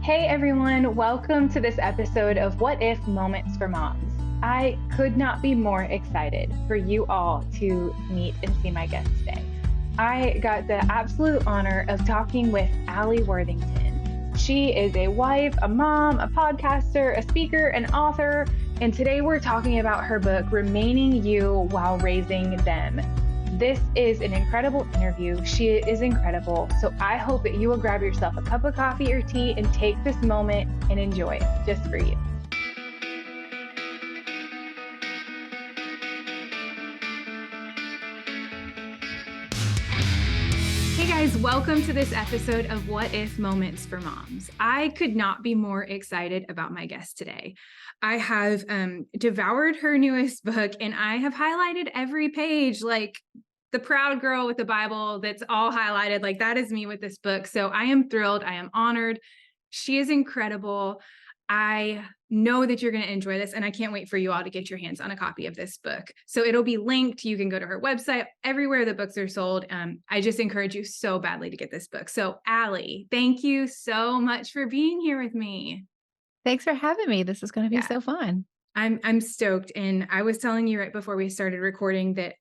Hey everyone, welcome to this episode of What If Moments for Moms. I could not be more excited for you all to meet and see my guest today. I got the absolute honor of talking with Alli Worthington. She is a wife, a mom, a podcaster, a speaker, an author, and today we're talking about her book, Remaining You While Raising Them. This is an incredible interview. She is incredible. So I hope that you will grab yourself a cup of coffee or tea and take this moment and enjoy it just for you. Hey guys, welcome to this episode of What If Moments for Moms. I could not be more excited about my guest today. I have devoured her newest book and I have highlighted every page like the proud girl with the Bible that's all highlighted. Like that is me with this book. So I am thrilled. I am honored. She is incredible. I know that you're going to enjoy this and I can't wait for you all to get your hands on a copy of this book. So it'll be linked. You can go to her website, everywhere the books are sold. I just encourage you so badly to get this book. So Alli, thank you so much for being here with me. Thanks for having me. This is going to be so fun. I'm stoked. And I was telling you right before we started recording that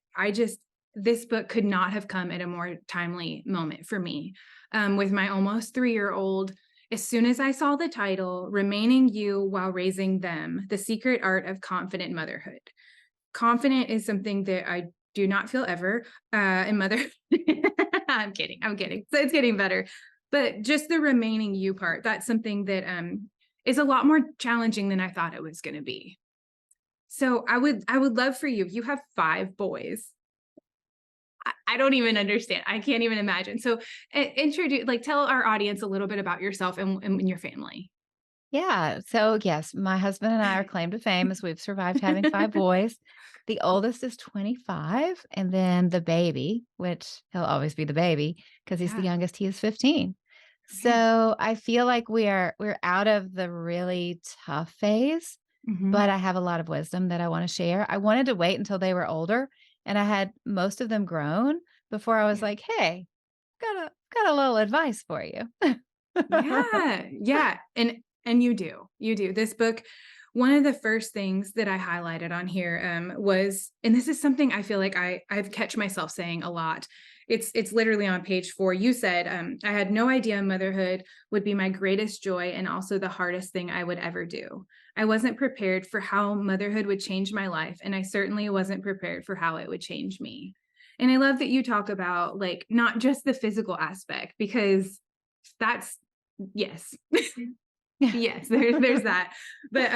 this book could not have come at a more timely moment for me. With my almost 3-year-old, as soon as I saw the title, Remaining You While Raising Them, The Secret Art of Confident Motherhood. Confident is something that I do not feel ever in motherhood. I'm kidding. So it's getting better. But just the remaining you part, that's something that is a lot more challenging than I thought it was going to be. So I would love for you, if you have 5 boys, I don't even understand. I can't even imagine. So tell our audience a little bit about yourself and your family. Yeah. So yes, my husband and I are claim to fame as we've survived having 5 boys. The oldest is 25, and then the baby, which he'll always be the baby because he's the youngest, he is 15. So I feel like we're out of the really tough phase, but I have a lot of wisdom that I want to share. I wanted to wait until they were older and I had most of them grown before I was like, hey, got a little advice for you. Yeah. And you do. This book, one of the first things that I highlighted on here was, and this is something I feel like I've catch myself saying a lot. It's literally on page 4. You said, I had no idea motherhood would be my greatest joy and also the hardest thing I would ever do. I wasn't prepared for how motherhood would change my life, and I certainly wasn't prepared for how it would change me. And I love that you talk about like not just the physical aspect, because that's yes. Yes, there's that. But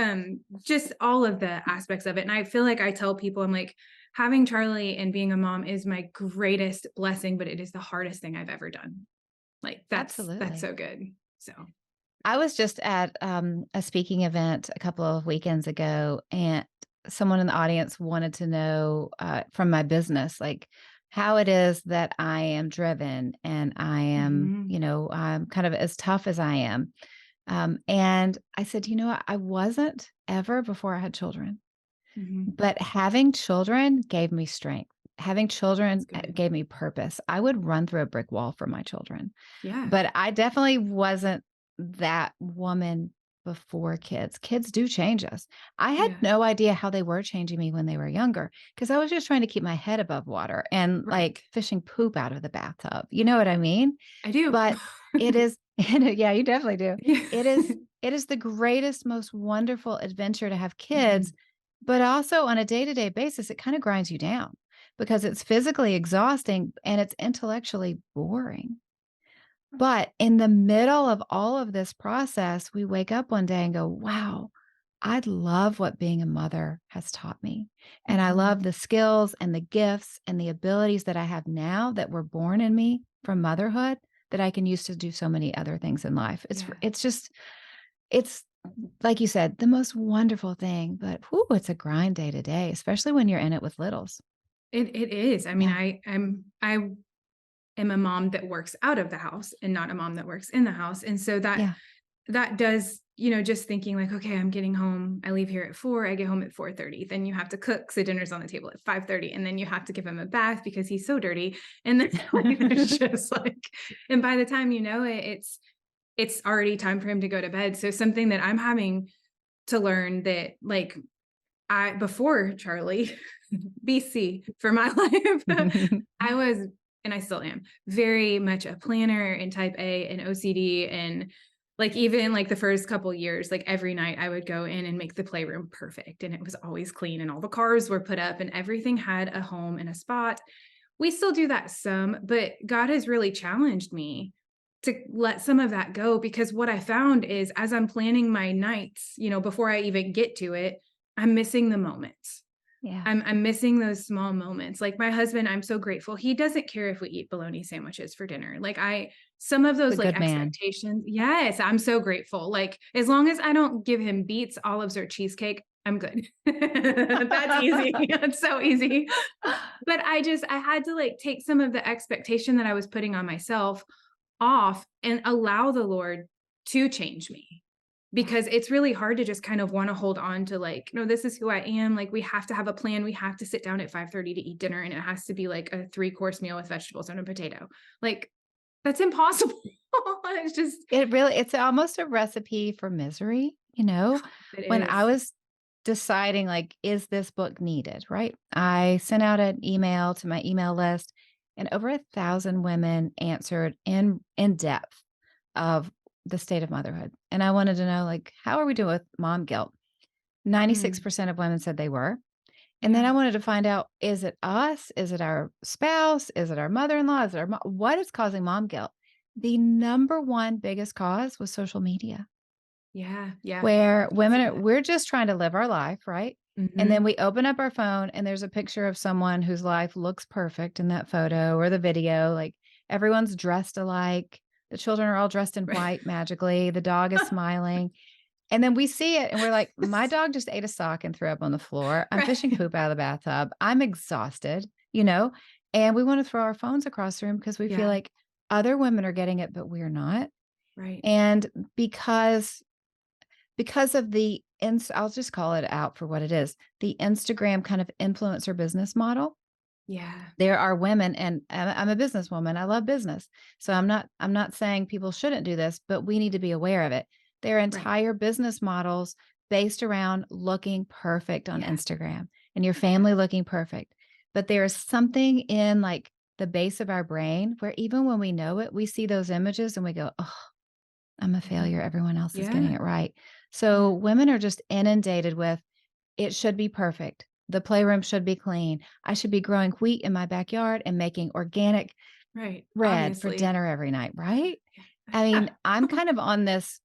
just all of the aspects of it. And I feel like I tell people, I'm like, having Charlie and being a mom is my greatest blessing, but it is the hardest thing I've ever done. Like that's so good. So I was just at a speaking event a couple of weekends ago, and someone in the audience wanted to know from my business, like how it is that I am driven and I am, I'm kind of as tough as I am. And I said, I wasn't ever before I had children, but having children gave me strength. Having children gave me purpose. I would run through a brick wall for my children. Yeah. But I definitely wasn't that woman before kids. Kids do change us. I had no idea how they were changing me when they were younger because I was just trying to keep my head above water and like fishing poop out of the bathtub. You know what I mean? I do. But it is, yeah, you definitely do. Yeah. It is the greatest, most wonderful adventure to have kids, but also on a day-to-day basis, it kind of grinds you down because it's physically exhausting and it's intellectually boring. But in the middle of all of this process, we wake up one day and go, wow, I love what being a mother has taught me. And I love the skills and the gifts and the abilities that I have now that were born in me from motherhood that I can use to do so many other things in life. It's like you said, the most wonderful thing, but it's a grind day to day, especially when you're in it with littles. It is. I mean, I am a mom that works out of the house and not a mom that works in the house. And so that does, just thinking like, okay, I'm getting home. I leave here at 4, I get home at 4:30. Then you have to cook. So dinner's on the table at 5:30. And then you have to give him a bath because he's so dirty. And then it's just like, and by the time you know it, it's already time for him to go to bed. So something that I'm having to learn that like I before Charlie, BC for my life, I was, and I still am, very much a planner and type A and OCD. And like, even like the first couple years, like every night I would go in and make the playroom perfect. And it was always clean and all the cars were put up and everything had a home and a spot. We still do that some, but God has really challenged me to let some of that go, because what I found is as I'm planning my nights, before I even get to it, I'm missing the moments. Yeah. I'm missing those small moments. Like my husband, I'm so grateful. He doesn't care if we eat bologna sandwiches for dinner. Like some of A those like good man. expectations. Yes, I'm so grateful. Like as long as I don't give him beets, olives, or cheesecake, I'm good. That's easy. It's so easy. But I had to like take some of the expectation that I was putting on myself off and allow the Lord to change me. Yeah. Because it's really hard to just kind of want to hold on to like, no, this is who I am. Like we have to have a plan. We have to sit down at 5:30 to eat dinner and it has to be like a 3-course meal with vegetables and a potato. Like that's impossible. It's just It's almost a recipe for misery, you know? it When I is. was deciding, like, is this book needed, right? I sent out an email to my email list, and over 1,000 women answered in depth of the state of motherhood. And I wanted to know, like, how are we doing with mom guilt? Mm, 96% of women said they were. And then yeah. I wanted to find out, is it us? Is it our spouse? Is it our mother-in-law? Is it our what is causing mom guilt? The number one biggest cause was social media, Yeah. Yeah. where I women see are that. we're just trying to live our life, right? And then Hmm. we open up our phone and there's a picture of someone whose life looks perfect in that photo or the video. Like everyone's dressed alike. The children are all dressed in Right. white magically. The dog is smiling. And then we see it and we're like, my dog just ate a sock and threw up on the floor. I'm fishing Right. poop out of the bathtub. I'm exhausted, you know? And we want to throw our phones across the room because we feel Yeah. like other women are getting it, but we're not. Right. And because of I'll just call it out for what it is, the Instagram kind of influencer business model. Yeah. There are women, and I'm a businesswoman. I love business. So I'm not saying people shouldn't do this, but we need to be aware of it. There are Right. entire business models based around looking perfect on Yeah. Instagram and your Yeah. family looking perfect. But there is something in like the base of our brain where even when we know it, we see those images and we go, oh, I'm a Mhm. failure. Everyone else is getting Yeah. it right. Yeah. So women are just inundated with it should be perfect. The playroom should be clean. I should be growing wheat in my backyard and making organic Right. bread for Obviously. dinner every night, right? I mean, I'm kind of on this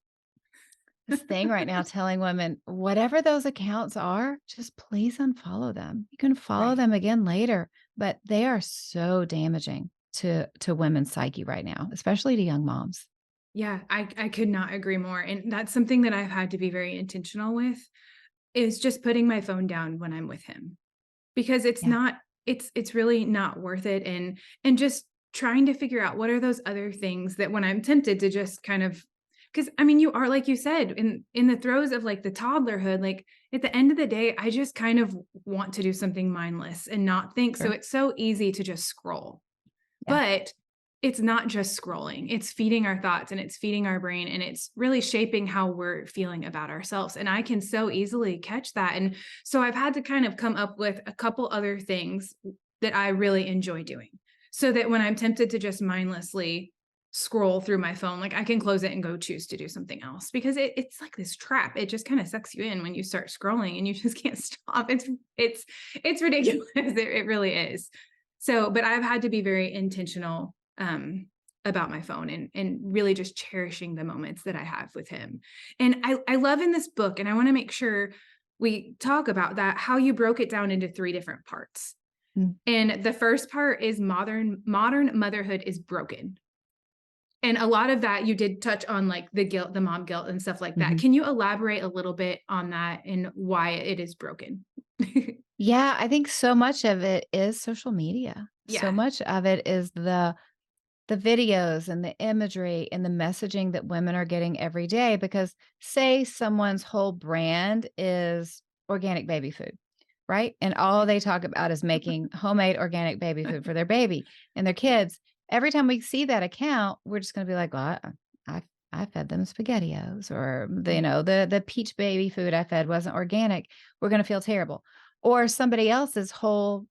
thing right now telling women, whatever those accounts are, just please unfollow them. You can follow Right. them again later, but they are so damaging to women's psyche right now, especially to young moms. Yeah, I could not agree more, and that's something that I've had to be very intentional with, is just putting my phone down when I'm with him, because Yeah, it's really not worth it, and just trying to figure out what are those other things that when I'm tempted to just kind of, because I mean, you are like you said, in the throes of, like, the toddlerhood, like, at the end of the day, I just kind of want to do something mindless and not think, so sure. it's so easy to just scroll. Yeah. But it's not just scrolling, it's feeding our thoughts and it's feeding our brain and it's really shaping how we're feeling about ourselves. And I can so easily catch that. And so I've had to kind of come up with a couple other things that I really enjoy doing so that when I'm tempted to just mindlessly scroll through my phone, like I can close it and go choose to do something else, because it's like this trap. It just kind of sucks you in when you start scrolling and you just can't stop. It's ridiculous. It really is. So, but I've had to be very intentional about my phone and really just cherishing the moments that I have with him. And I love in this book, and I want to make sure we talk about that, how you broke it down into 3 different parts. Mm, And the first part is modern motherhood is broken. And a lot of that you did touch on, like the guilt, the mom guilt and stuff like that. mhm. Can you elaborate a little bit on that and why it is broken? Yeah, I think so much of it is social media. So Yeah. much of it is the videos and the imagery and the messaging that women are getting every day because say someone's whole brand is organic baby food, right? And all Right. they talk about is making homemade organic baby food for their baby and their kids. Every time we see that account, we're just going to be like, "Well, I I fed them SpaghettiOs, or Right. the peach baby food I fed wasn't organic, we're gonna feel terrible. Or somebody else's whole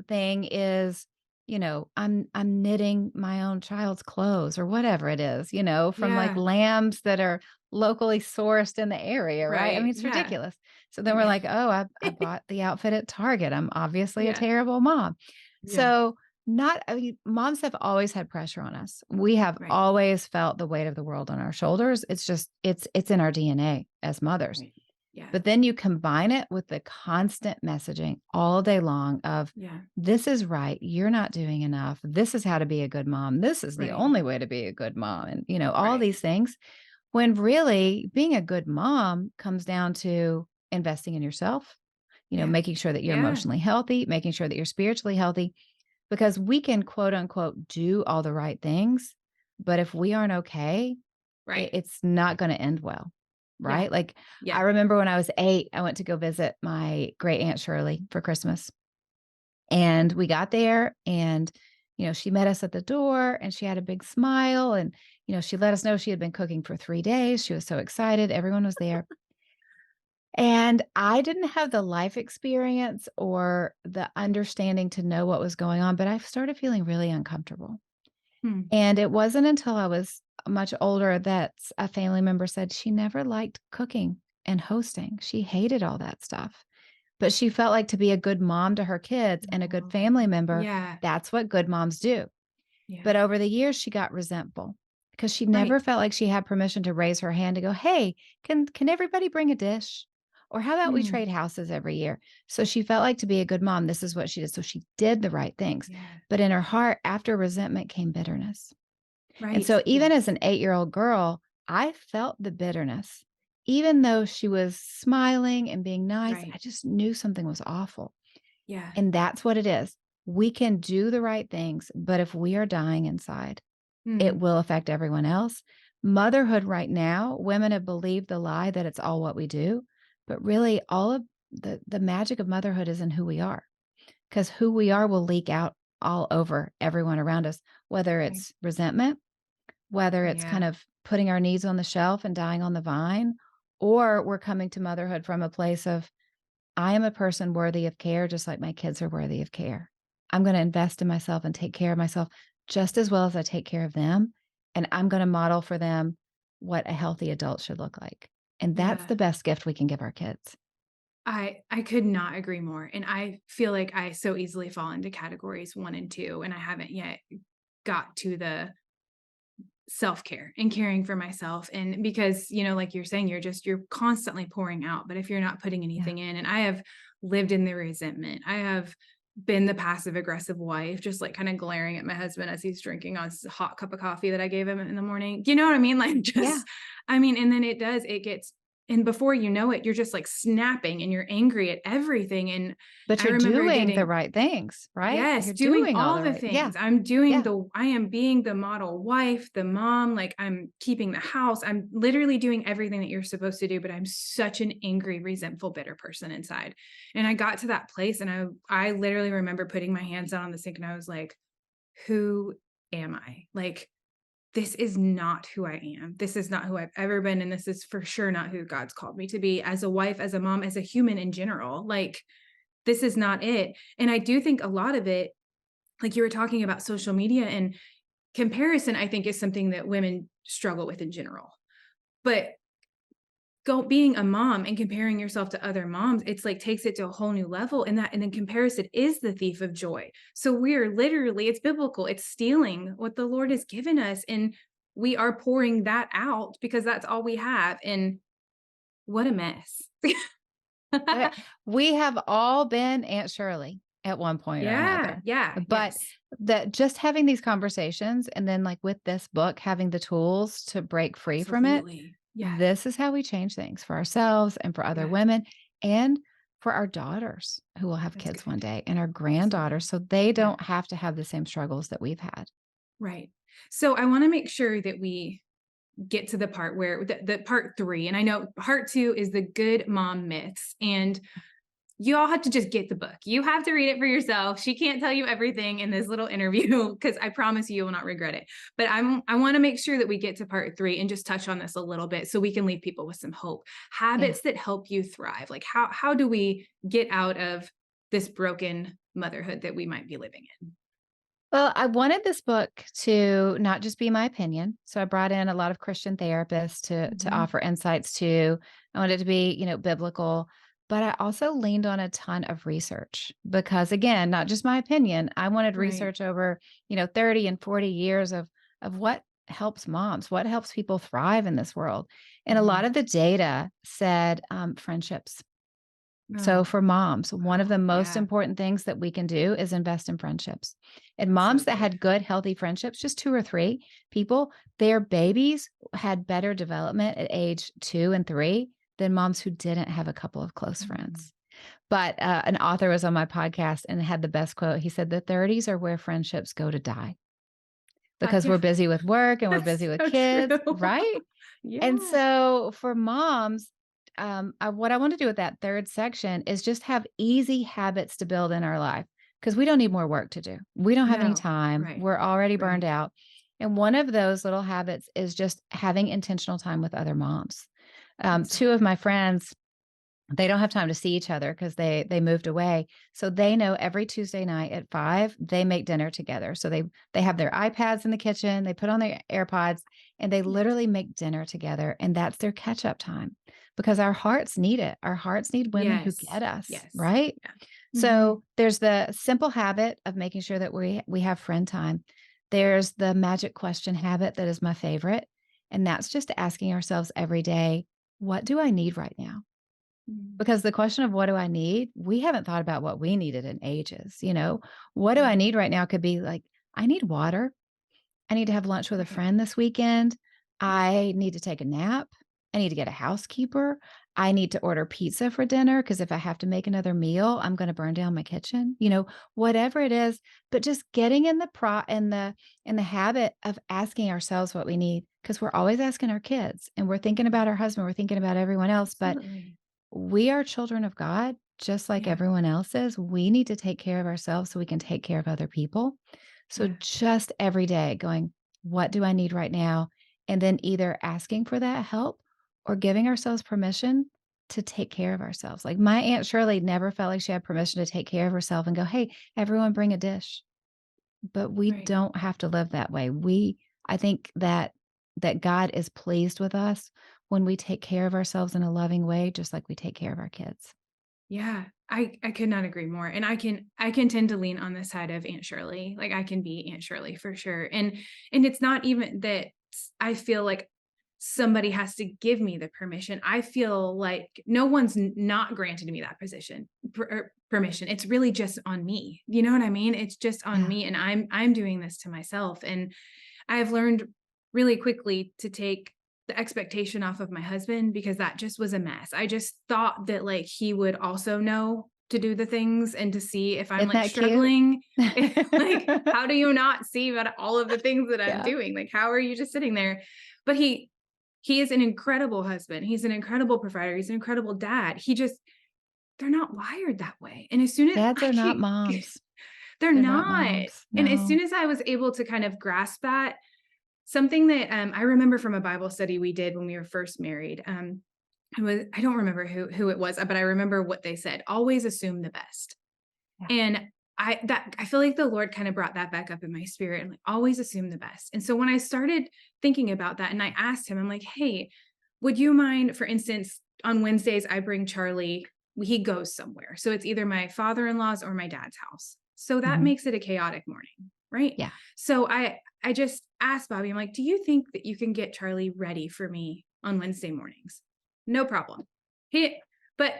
thing is, I'm knitting my own child's clothes or whatever it is, from like Yeah. lambs that are locally sourced in the area, right? I mean, Right. it's Yeah. ridiculous. So then we're Yeah. like, "Oh, I bought the outfit at Target. I'm obviously a Yeah. terrible mom." Yeah. So, not I mean, moms have always had pressure on us. We have Right. always felt the weight of the world on our shoulders. It's just it's in our DNA as mothers. Right. Yeah. But then you combine it with the constant messaging all day long of, Yeah. "This is right. You're not doing enough. This is how to be a good mom. This is the Right. only way to be a good mom." And, all Right. these things, when really being a good mom comes down to investing in yourself, Yeah. making sure that you're Yeah. emotionally healthy, making sure that you're spiritually healthy, because we can quote unquote do all the right things, but if we aren't okay, Right. it's not going to end well. Yeah. Right. Like, I Yeah. remember when I was 8, I went to go visit my great Aunt Shirley for Christmas. And we got there and, she met us at the door and she had a big smile. And, she let us know she had been cooking for 3 days. She was so excited. Everyone was there. And I didn't have the life experience or the understanding to know what was going on, but I started feeling really uncomfortable. Hmm. And it wasn't until I was much older that a family member said she never liked cooking and hosting. She hated all that stuff. But she felt like to be a good mom to her kids and a good Oh, family member, yeah. that's what good moms do. Yeah. But over the years, she got resentful because she never Right. felt like she had permission to raise her hand to go, "Hey, can everybody bring a dish? Or how about we Hmm. trade houses every year?" So she felt like to be a good mom, this is what she did. So she did the right things. Yeah. But in her Yeah. heart, after resentment came bitterness. And Right. so even as Yes. an 8-year-old girl, I felt the bitterness. Even though she was smiling and being nice, Right. I just knew something was awful. Yeah. And that's what it is. We can do the right things, but if we are dying inside, it Hmm. will affect everyone else. Motherhood right now, women have believed the lie that it's all what we do, but really all of the magic of motherhood is in who we are, because who we are will leak out all over everyone around us, whether Right. it's resentment, whether it's kind Yeah. of putting our needs on the shelf and dying on the vine, or we're coming to motherhood from a place of, I am a person worthy of care, just like my kids are worthy of care. I'm going to invest in myself and take care of myself just as well as I take care of them. And I'm going to model for them what a healthy adult should look like. And that's Yeah. the best gift we can give our kids. I could not agree more. And I feel like I so easily fall into categories 1 and 2, and I haven't yet got to the self-care and caring for myself. And because, like you're saying, you're constantly pouring out, but if you're not putting Yeah. anything in, and I have lived in the resentment. I have been the passive aggressive wife, just like kind of glaring at my husband as he's drinking a hot cup of coffee that I gave him in the morning. You know what I mean? Like, Yeah. just, I mean, and then it gets, and before you know it, you're just like snapping and you're angry at everything. And But I you're remember doing the getting, right things, right? yes, You're doing doing all all the the right. Yeah. things. Yeah. I am being the model wife, the mom, like I'm keeping the house. I'm literally doing everything that you're supposed to do, but I'm such an angry, resentful, bitter person inside. And I got to that place and I literally remember putting my hands down on the sink and I was like, who am I? Like, this is not who I am. This is not who I've ever been. And this is for sure not who God's called me to be as a wife, as a mom, as a human in general. Like, this is not it. And I do think a lot of it, like you were talking about social media and comparison, I think is something that women struggle with in general. But being a mom and comparing yourself to other moms, it's like takes it to a whole new level. And then comparison is the thief of joy. So we're literally, it's biblical, it's stealing what the Lord has given us. And we are pouring that out because that's all we have. And what a mess. Uh, We have all been Aunt Shirley at one point or Yeah. another. Yeah. But Yes. that just having these conversations and then like with this book, having the tools to break free from it, Absolutely. Yeah. this is how we change things for ourselves and for other Yeah. women and for our daughters who will have That's kids good. one day and our Absolutely. granddaughters so they Yeah. don't have to have the same struggles that we've had. Right. So I want to make sure that we get to the part where the part 3, and I know part 2 is the good mom myths. And you all have to just get the book. You have to read it for yourself. She can't tell you everything in this little interview because I promise you will not regret it. But I want to make sure that we get to part 3 and just touch on this a little bit so we can leave people with some hope. Yeah. Habits that help you thrive. Like how do we get out of this broken motherhood that we might be living in? Well, I wanted this book to not just be my opinion. So I brought in a lot of Christian therapists to Mhm. offer insights to. I wanted it to be, biblical, but I also leaned on a ton of research because again, not just my opinion. I wanted Right. research over, 30 and 40 years of what helps moms, what helps people thrive in this world. And a lot Mhm. of the data said friendships. So Oh, for moms, one of wow. the most Yeah. important things that we can do is invest in friendships. And That's so moms that good. had good, healthy friendships, just 2 or 3 people, their babies had better development at age 2 and 3 than moms who didn't have a couple of close Mhm. friends. But, an author was on my podcast and had the best quote. He said, "The 30s are where friendships go to die because we're busy with work and we're That's busy with so true. kids," right? And Yeah. so for moms, what I want to do with that third section is just have easy habits to build in our life because we don't need more work to do. We don't have any No. time. Right. We're already burned Right. out. And one of those little habits is just having intentional time with other moms. That's so 2 of good. my friends, they don't have time to see each other because they moved away. So they know every Tuesday night at 5, they make dinner together. So they have their iPads in the kitchen, they put on their AirPods, and they Yes. literally make dinner together, and that's their catch-up time because our hearts need it. Our hearts need women who Yes. get us, Yes. right? Yeah. Mhm. So there's the simple habit of making sure that we have friend time. There's the magic question habit that is my favorite, and that's just asking ourselves every day, "What do I need right now?" Mhm. Because the question of what do I need, we haven't thought about what we needed in ages, you know? What do I Right. need right now could be like, I need water. I need to have lunch with a Right. friend this weekend. I need to take a nap. I need to get a housekeeper. I need to order pizza for dinner because if I have to make another meal, I'm going to burn down my kitchen. Whatever it is, but just getting in the habit of asking ourselves what we need because we're always asking our kids and we're thinking about our husband, we're thinking about everyone else, but Absolutely. we are children of God, just like Yeah. everyone else is. We need to take care of ourselves so we can take care of other people. So Yeah. just every day going, what do I need right now? And then either asking for that help or giving ourselves permission to take care of ourselves. Like my Aunt Shirley never felt like she had permission to take care of herself and go, hey, everyone bring a dish. But we Right. don't have to live that way. I think that God is pleased with us when we take care of ourselves in a loving way, just like we take care of our kids. Yeah. I could not agree more. And I can tend to lean on the side of Aunt Shirley. Like I can be Aunt Shirley for sure. And it's not even that I feel like somebody has to give me the permission. I feel like no one's not granted me that permission. It's really just on me. You know what I mean? It's just on Yeah. me and I'm doing this to myself. And I've learned really quickly to take the expectation off of my husband because that just was a mess. I just thought that like he would also know to do the things and to see if I'm Isn't like that cute? struggling. Like, how do you not see about all of the things that I'm Yeah. doing? Like, how are you just sitting there? But he is an incredible husband. He's an incredible provider. He's an incredible dad. They're not wired that way. And as soon as Dads I are not can, moms. they're They're not not. moms. And as No. soon as I was able to kind of grasp that, something that, I remember from a Bible study we did when we were first married, I don't remember who it was, but I remember what they said, "Always assume the best." Yeah. And I feel like the Lord kind of brought that back up in my spirit and like, always assume the best. And so when I started thinking about that and I asked him, I'm like, "Hey, would you mind, for instance, on Wednesdays, I bring Charlie, he goes somewhere. So it's either my father-in-law's or my dad's house. So that Mhm. makes it a chaotic morning, right? Yeah. So I just asked Bobby, I'm like, do you think that you can get Charlie ready for me on Wednesday mornings? No problem. He but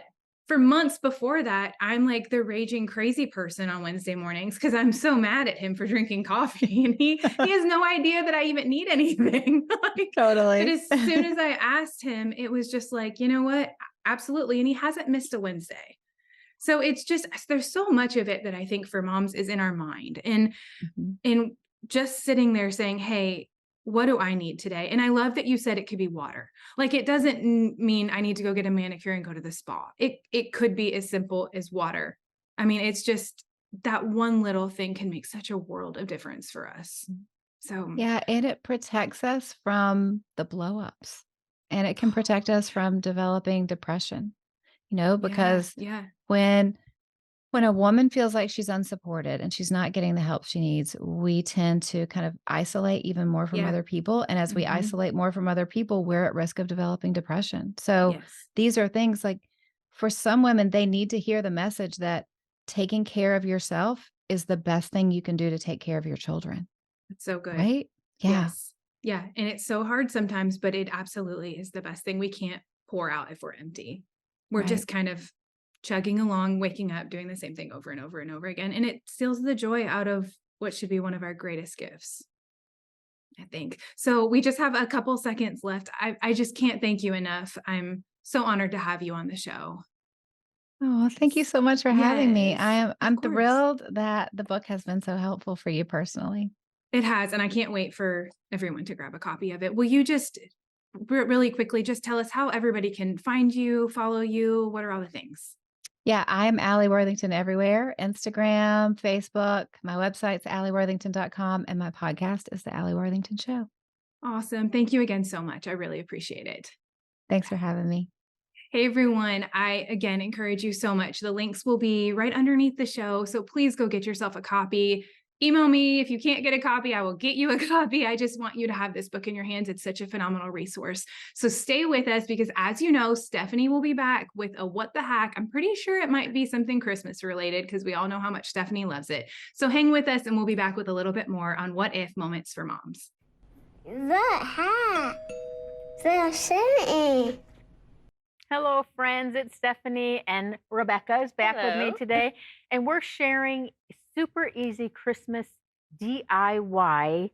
for months before that, I'm like the raging crazy person on Wednesday mornings because I'm so mad at him for drinking coffee. And he has no idea that I even need anything. Like, but Totally. as soon as I asked him, it was just like, you know what? Absolutely. And he hasn't missed a Wednesday. So it's just there's so much of it that I think for moms is in our mind. And Mhm. and just sitting there saying, "Hey, what do I need today? And I love that you said it could be water. Like it doesn't mean I need to go get a manicure and go to the spa. It could be as simple as water. I mean, it's just that one little thing can make such a world of difference for us. So, Yeah, and it protects us from the blow-ups, and it can protect us from developing depression, yeah, because yeah, when when a woman feels like she's unsupported and she's not getting the help she needs, we tend to kind of isolate even more from yeah. other people, and as we Mhm. isolate more from other people, we're at risk of developing depression. So, Yes. these are things like for some women, they need to hear the message that taking care of yourself is the best thing you can do to take care of your children, It's so good. right? Yeah, Yes. Yeah, and it's so hard sometimes, but it absolutely is the best thing. We can't pour out if we're empty. We're right. just kind of chugging along, waking up, doing the same thing over and over and over again, and it steals the joy out of what should be one of our greatest gifts, I think. So we just have a couple seconds left. I just can't thank you enough. I'm so honored to have you on the show. Oh, thank you Yes. so much for having me. Yes, of I'm course. thrilled that the book has been so helpful for you personally. It has, and I can't wait for everyone to grab a copy of it. Will you just really quickly just tell us how everybody can find you, follow you? What are all the things? Yeah, I'm Alli Worthington everywhere, Instagram, Facebook. My website's alliworthington.com, and my podcast is The Alli Worthington Show. Awesome. Thank you again so much. I really appreciate it. Thanks for having me. Hey, everyone. I again encourage you so much. The links will be right underneath the show. So please go get yourself a copy. Email me if you can't get a copy. I will get you a copy. I just want you to have this book in your hands. It's such a phenomenal resource. So stay with us because, as you know, Stephanie will be back with a What the Hack. I'm pretty sure it might be something Christmas related because we all know how much Stephanie loves it. So hang with us and we'll be back with a little bit more on What If Moments for Moms. The hat. The city. Hello, friends. It's Stephanie, and Rebecca is back with me Hello. today. And we're sharing super easy Christmas DIY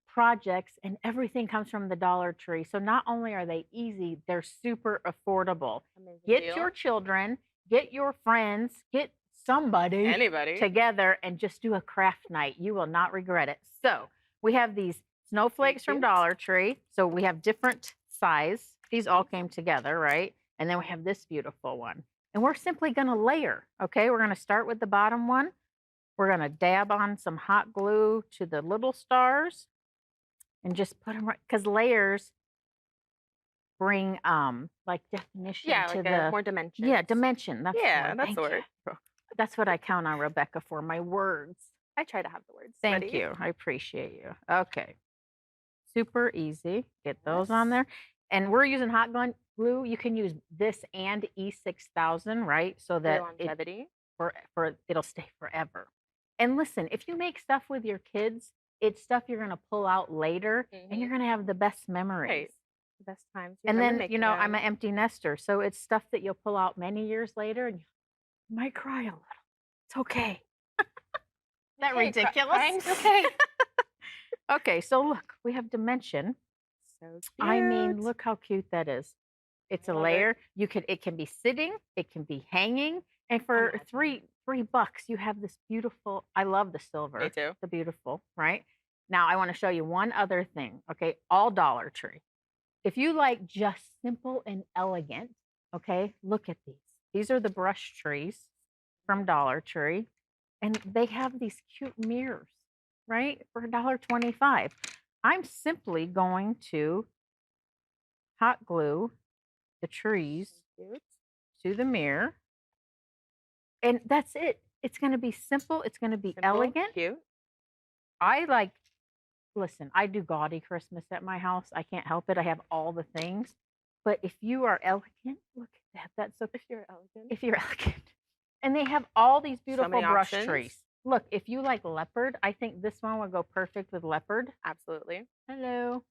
projects, and everything comes from the Dollar Tree. So not only are they easy, they're super affordable. Amazing Get deal. your children, get your friends, get somebody Anybody. together and just do a craft night. You will not regret it. So we have these snowflakes from cute. Dollar Tree. So we have different size. These all came together, right? And then we have this beautiful one. And we're simply going to layer, okay? We're going to start with the bottom one. We're going to dab on some hot glue to the little stars and just put them right, because layers bring like definition Yeah, to like the more dimension. yeah, dimension. That's the Yeah, word. that's Thank the you. word. That's what I count on Rebecca for, my words. I try to have the words Thank ready. you. I appreciate you. Okay. Super easy. Get those on there. And we're using hot glue. You can use this and E6000, right? So For that longevity. for it'll stay forever. And listen, if you make stuff with your kids, it's stuff you're going to pull out later and you're going to have the best memories. Right. The best times. You And remember then, making I'm them. an empty nester. So it's stuff that you'll pull out many years later and you might cry a little. It's okay. That Okay, ridiculous. crying's okay. Okay, so look, we have dimension. So cute. I mean, look how cute that is. It's a Love it. layer. It can be sitting, it can be hanging, and for Imagine. $3 you have this beautiful. I love the silver. Me too. The beautiful, right? Now I want to show you one other thing. Okay, all Dollar Tree. If you like just simple and elegant, okay, look at these. These are the brush trees from Dollar Tree, and they have these cute mirrors, right, for $1.25. I'm simply going to hot glue the trees Cute. to the mirror, and that's it. It's going to be simple. It's going to be Simple, elegant. Cute. Listen, I do gaudy Christmas at my house. I can't help it. I have all the things. But if you are elegant, look at that. That's so If you're elegant. if you're elegant. And they have all these beautiful many brush options. trees. Look, if you like leopard, I think this one would go perfect with leopard. Absolutely. Hello.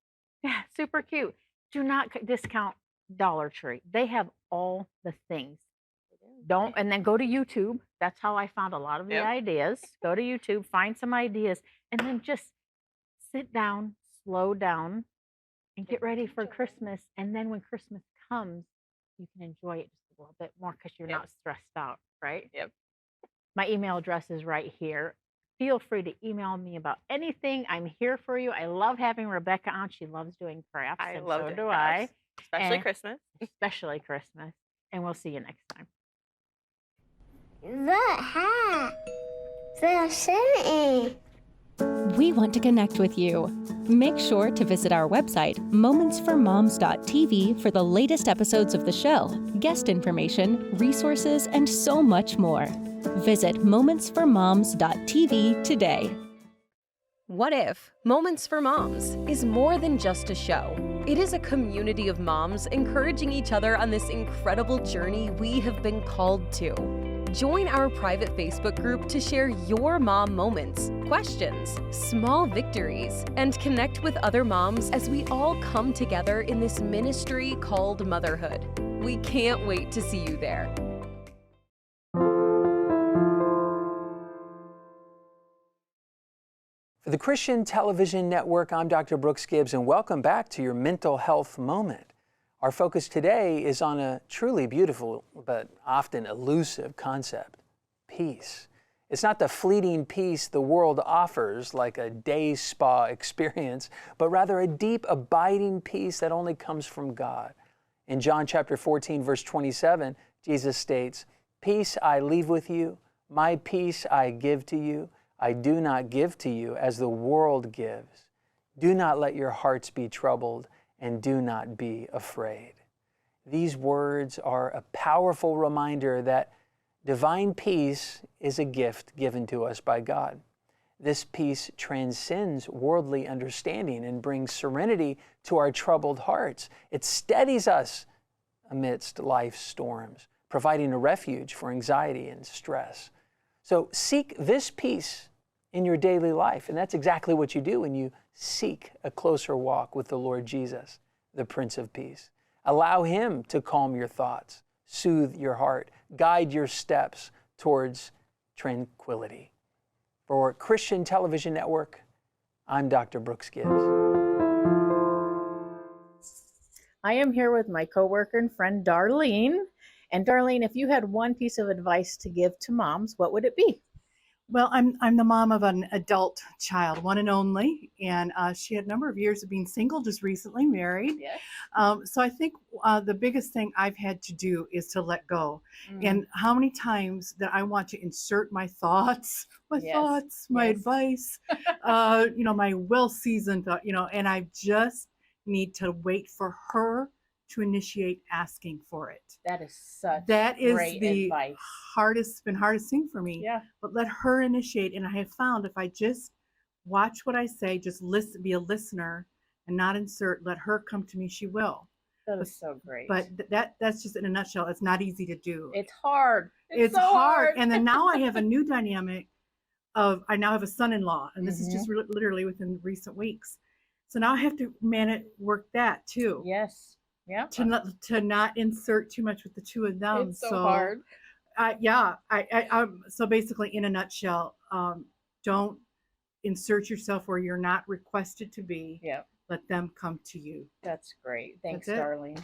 Yeah, super cute. Do not discount Dollar Tree. They have all the things. Don't, and then go to YouTube. That's how I found a lot of the Yep. ideas. Go to YouTube, find some ideas, and then just sit down, slow down, and get ready for Christmas. And then when Christmas comes, you can enjoy it just a little bit more because you're Yep. not stressed out, right? Yep. My email address is right here. Feel free to email me about anything. I'm here for you. I love having Rebecca on. She loves doing crafts, I and love so doing do crafts, I. especially And Christmas. especially Christmas. And we'll see you next time. The hat. They're singing. We want to connect with you. Make sure to visit our website, momentsformoms.tv, for the latest episodes of the show, guest information, resources, and so much more. Visit momentsformoms.tv today. What if Moments for Moms is more than just a show? It is a community of moms encouraging each other on this incredible journey we have been called to. Join our private Facebook group to share your mom moments, questions, small victories, and connect with other moms as we all come together in this ministry called motherhood. We can't wait to see you there. For the Christian Television Network, I'm Dr. Brooks Gibbs, and welcome back to your mental health moment. Our focus today is on a truly beautiful but often elusive concept, peace. It's not the fleeting peace the world offers like a day spa experience, but rather a deep, abiding peace that only comes from God. In John chapter 14, verse 27, Jesus states, "Peace I leave with you, my peace I give to you. I do not give to you as the world gives. Do not let your hearts be troubled, and do not be afraid." These words are a powerful reminder that divine peace is a gift given to us by God. This peace transcends worldly understanding and brings serenity to our troubled hearts. It steadies us amidst life's storms, providing a refuge for anxiety and stress. So seek this peace in your daily life, and that's exactly what you do when you seek a closer walk with the Lord Jesus, the Prince of Peace. Allow Him to calm your thoughts, soothe your heart, guide your steps towards tranquility. For Christian Television Network, I'm Dr. Brooks Gibbs. I am here with my coworker and friend, Darlene. And Darlene, if you had one piece of advice to give to moms, what would it be? Well, I'm the mom of an adult child, one and only, and she had a number of years of being single, just recently married. Yes. So I think the biggest thing I've had to do is to let go. Mm. And how many times that I want to insert my thoughts, my Yes. advice, my well-seasoned thought, and I just need to wait for her to initiate asking for it. That is such That is great the advice. hardest thing for me. Yeah. But let her initiate. And I have found if I just watch what I say, just listen, be a listener and not insert, let her come to me, she will. That is so great. But that's just in a nutshell. It's not easy to do. It's hard. It's so hard. And then now I have a new dynamic I now have a son-in-law, and this is just Mm-hmm. literally within recent weeks. So now I have to work that too. Yes. Yeah. To not insert too much with the two of them. It's so hard. So basically, in a nutshell, don't insert yourself where you're not requested to be. Yeah. Let them come to you. That's great. Thanks, That's it. Darlene.